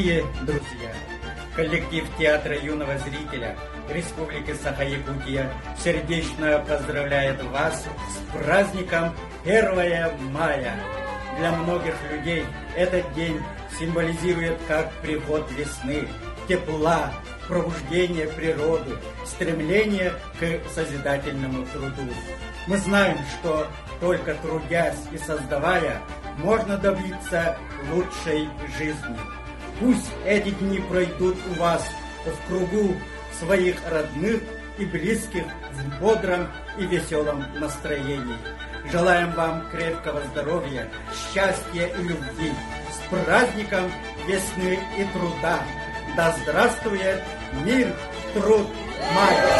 Дорогие друзья, коллектив театра юного зрителя Республики Саха-Якутия сердечно поздравляет вас с праздником 1 мая. Для многих людей этот день символизирует как приход весны, тепла, пробуждение природы, стремление к созидательному труду. Мы знаем, что только трудясь и создавая, можно добиться лучшей жизни. Пусть эти дни пройдут у вас в кругу своих родных и близких в бодром и веселом настроении. Желаем вам крепкого здоровья, счастья и любви. С праздником весны и труда! Да здравствует мир, труд, май!